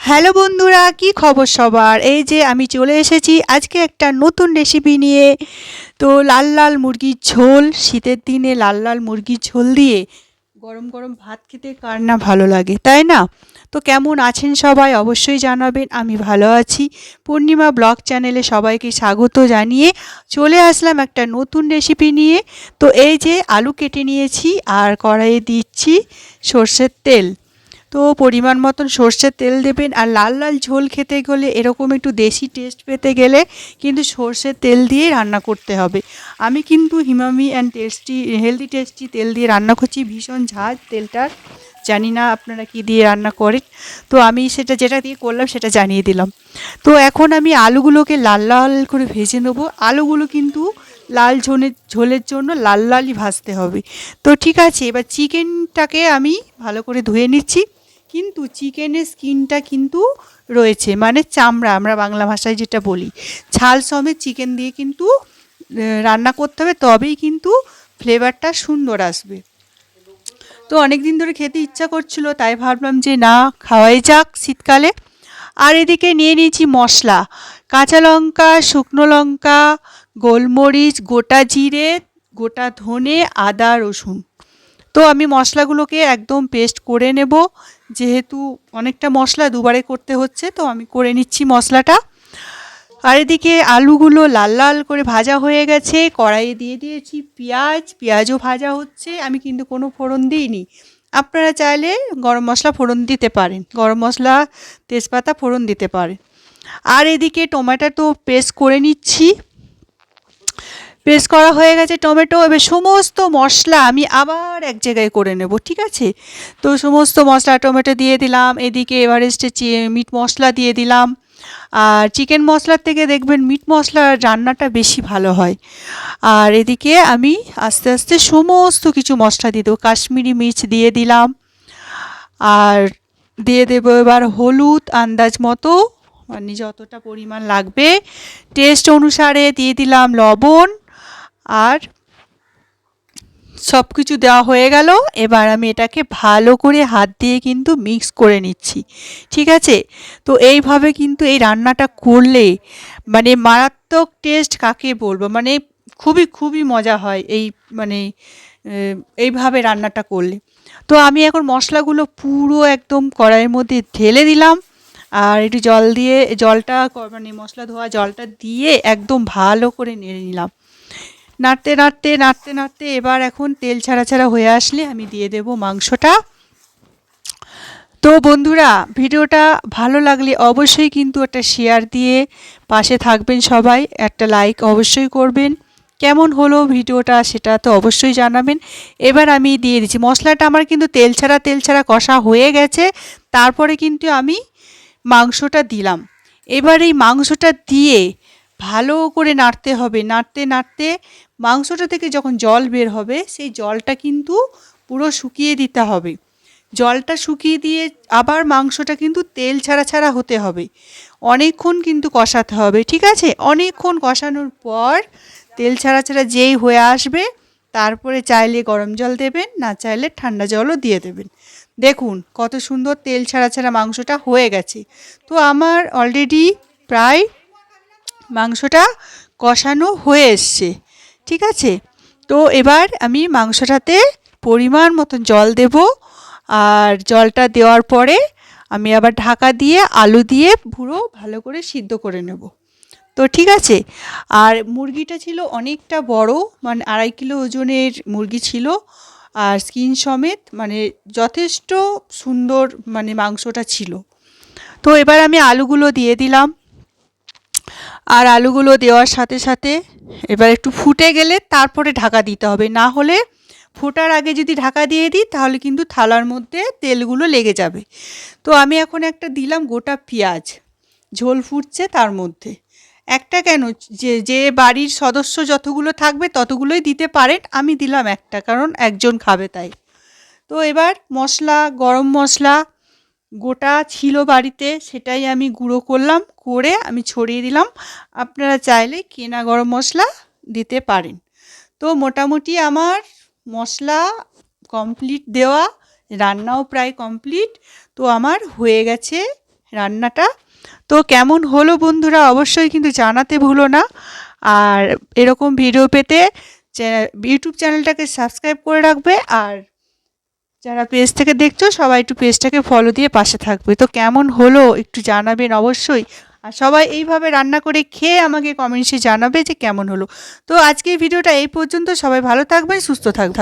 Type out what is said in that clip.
Hello বন্ধুরা, কি খবর সবার? এই যে আমি চলে এসেছি আজকে একটা নতুন রেসিপি নিয়ে। তো লাল লাল মুরগির ঝোল, শীতের দিনে লাল লাল মুরগির ঝোল দিয়ে গরম গরম ভাত খেতে কার না ভালো লাগে, তাই না? তো কেমন আছেন সবাই অবশ্যই জানাবেন। আমি ভালো আছি। পূর্ণিমা ব্লগ চ্যানেলে সবাইকে স্বাগত জানিয়ে চলে আসলাম একটা নতুন রেসিপি নিয়ে। তো এই যে আলু কেটে নিয়েছি আর কড়াইয়ে দিচ্ছি সর্ষের তেল। তো পরিমাণ মতন সর্ষের তেল দেবেন। আর লাল লাল ঝোল খেতে গেলে, এরকম একটু দেশি টেস্ট পেতে গেলে কিন্তু সর্ষের তেল দিয়ে রান্না করতে হবে। আমি কিন্তু হিমামি অ্যান্ড টেস্টি হেলদি টেস্টি তেল দিয়ে রান্না করছি। ভীষণ ঝাঁজ তেলটার, জানি না আপনারা কি দিয়ে রান্না করেন। তো আমি সেটা যেটা দিয়ে করলাম সেটা জানিয়ে দিলাম। তো এখন আমি আলুগুলোকে লাল লাল করে ভেজে নেবো। আলুগুলো কিন্তু লাল ঝোলের জন্য লাল লালই ভাজতে হবে। তো ঠিক আছে, এবার চিকেনটাকে আমি ভালো করে ধুয়ে নিচ্ছি। কিন্তু চিকেনের স্কিনটা কিন্তু রয়েছে, মানে চামড়া, আমরা বাংলা ভাষায় যেটা বলি, ছাল সমেত চিকেন দিয়ে কিন্তু রান্না করতে হবে, তবেই কিন্তু ফ্লেভারটা সুন্দর আসবে। তো অনেক দিন ধরে খেতে ইচ্ছা করছিল, তাই ভাবলাম যে না, খাওয়াই যাক শীতকালে। আর এদিকে নিয়ে নিয়েছি মশলা, কাঁচা লঙ্কা, শুকনো লঙ্কা, গোলমরিচ, গোটা জিরে, গোটা ধনে, আদা, রসুন। তো আমি মশলাগুলোকে একদম পেস্ট করে নেব। যেহেতু অনেকটা মশলা দুবারে করতে হচ্ছে, তো আমি করে নিচ্ছি মশলাটা। আর এদিকে আলুগুলো লাল লাল করে ভাজা হয়ে গেছে। কড়াইয়ে দিয়ে দিয়েছি পেঁয়াজও ভাজা হচ্ছে। আমি কিন্তু কোনো ফোড়ন দিইনি। আপনারা চাইলে গরম মশলা ফোড়ন দিতে পারেন, গরম মশলা, তেজপাতা ফোড়ন দিতে পারেন। আর এদিকে টমেটো পেস্ট করে নিচ্ছি। পেস্ট করা হয়ে গেছে টমেটো। এবার সমস্ত মশলা আমি আবার এক জায়গায় করে নেব, ঠিক আছে? তো সমস্ত মশলা টমেটো দিয়ে দিলাম। এদিকে এভারেস্টে মিট মশলা দিয়ে দিলাম। আর চিকেন মশলার থেকে দেখবেন মিট মশলার রান্নাটা বেশি ভালো হয়। আর এদিকে আমি আস্তে আস্তে সমস্ত কিছু মশলা দিয়ে দেবো। কাশ্মীরি মির্চ দিয়ে দিলাম। আর দিয়ে দেবো এবার হলুদ আন্দাজ মতো, মানে যতটা পরিমাণ লাগবে টেস্ট অনুসারে দিয়ে দিলাম লবণ। আর সব কিছু দেওয়া হয়ে গেল। এবার আমি এটাকে ভালো করে হাত দিয়ে কিন্তু মিক্স করে নিচ্ছি, ঠিক আছে? তো এইভাবে কিন্তু এই রান্নাটা করলে মানে মারাত্মক টেস্ট কাকে বলবো, মানে খুবই খুবই মজা হয় এই, মানে এইভাবে রান্নাটা করলে। তো আমি এখন মশলাগুলো পুরো একদম কড়াইয়ের মধ্যে ঢেলে দিলাম। আর একটু জল দিয়ে, জলটা মানে মশলা ধোয়া জলটা দিয়ে একদম ভালো করে নেড়ে নিলাম। নাড়তে নাড়তে নাড়তে নাড়তে এবার এখন তেল ছাড়া ছাড়া হয়ে আসলে আমি দিয়ে দেব মাংসটা। তো বন্ধুরা, ভিডিওটা ভালো লাগলে অবশ্যই কিন্তু একটা শেয়ার দিয়ে পাশে থাকবেন সবাই, একটা লাইক অবশ্যই করবেন। কেমন হলো ভিডিওটা সেটা তো অবশ্যই জানাবেন। এবার আমি দিয়ে দিচ্ছি মশলাটা, আমার কিন্তু তেল ছাড়া কষা হয়ে গেছে। তারপরে কিন্তু আমি মাংসটা দিলাম। এবার এই মাংসটা দিয়ে ভালো করে নাড়তে হবে। নাড়তে নাড়তে মাংসটা থেকে যখন জল বের হবে, সেই জলটা কিন্তু পুরো শুকিয়ে দিতে হবে। জলটা শুকিয়ে দিয়ে আবার মাংসটা কিন্তু তেল ছাড়া হতে হবে। অনেকক্ষণ কিন্তু কষাতে হবে, ঠিক আছে? অনেকক্ষণ কষানোর পর তেল ছাড়া যেই হয়ে আসবে, তারপরে চাইলে গরম জল দেবেন, না চাইলে ঠান্ডা জলও দিয়ে দেবেন। দেখুন কত সুন্দর তেল ছাড়া মাংসটা হয়ে গেছে। তো আমার অলরেডি প্রায় মাংসটা কষানো হয়ে এসছে, ঠিক আছে? তো এবার আমি মাংসটাতে পরিমাণ মতন জল দেব। আর জলটা দেওয়ার পরে আমি আবার ঢাকা দিয়ে আলু দিয়ে পুরো ভালো করে সিদ্ধ করে নেব। তো ঠিক আছে। আর মুরগিটা ছিল অনেকটা বড়, মানে 2.5 কিলো ওজনের মুরগি ছিল। আর স্কিন সমেত, মানে যথেষ্ট সুন্দর মানে মাংসটা ছিল। তো এবার আমি আলুগুলো দিয়ে দিলাম। আর আলুগুলো দেওয়ার সাথে সাথে এবার একটু ফুটে গেলে তারপরে ঢাকা দিতে হবে, না হলে ফোটার আগে যদি ঢাকা দিয়ে দিই তাহলে কিন্তু থালার মধ্যে তেলগুলো লেগে যাবে। তো আমি এখন একটা দিলাম গোটা পেঁয়াজ, ঝোল ফুটছে তার মধ্যে। একটা কেন, যে যে বাড়ির সদস্য যতগুলো থাকবে ততগুলোই দিতে পারেন, আমি দিলাম একটা, কারণ একজন খাবে তাই। তো এবার মশলা, গরম মশলা গোটা ছিল বাড়িতে, সেটাই আমি গুঁড়ো করলাম, করে আমি ছড়িয়ে দিলাম। আপনারা চাইলে কেনা গরম মশলা দিতে পারেন। তো মোটামুটি আমার মশলা কমপ্লিট দেওয়া, রান্নাও প্রায় কমপ্লিট। তো আমার হয়ে গেছে রান্নাটা। তো কেমন হলো বন্ধুরা অবশ্যই কিন্তু জানাতে ভুলো না। আর এরকম ভিডিও পেতে ইউটিউব চ্যানেলটাকে সাবস্ক্রাইব করে রাখবে, আর যারা পেজ থেকে দেখছো সবাই একটু পেজটাকে ফলো দিয়ে পাশে থাকবে। তো কেমন হলো একটু জানাবেন অবশ্যই, আর সবাই এইভাবে রান্না করে খেয়ে আমাকে কমেন্টসে জানাবে যে কেমন হলো। তো আজকের ভিডিওটা এই পর্যন্ত, সবাই ভালো থাকবেন, সুস্থ থাকবেন।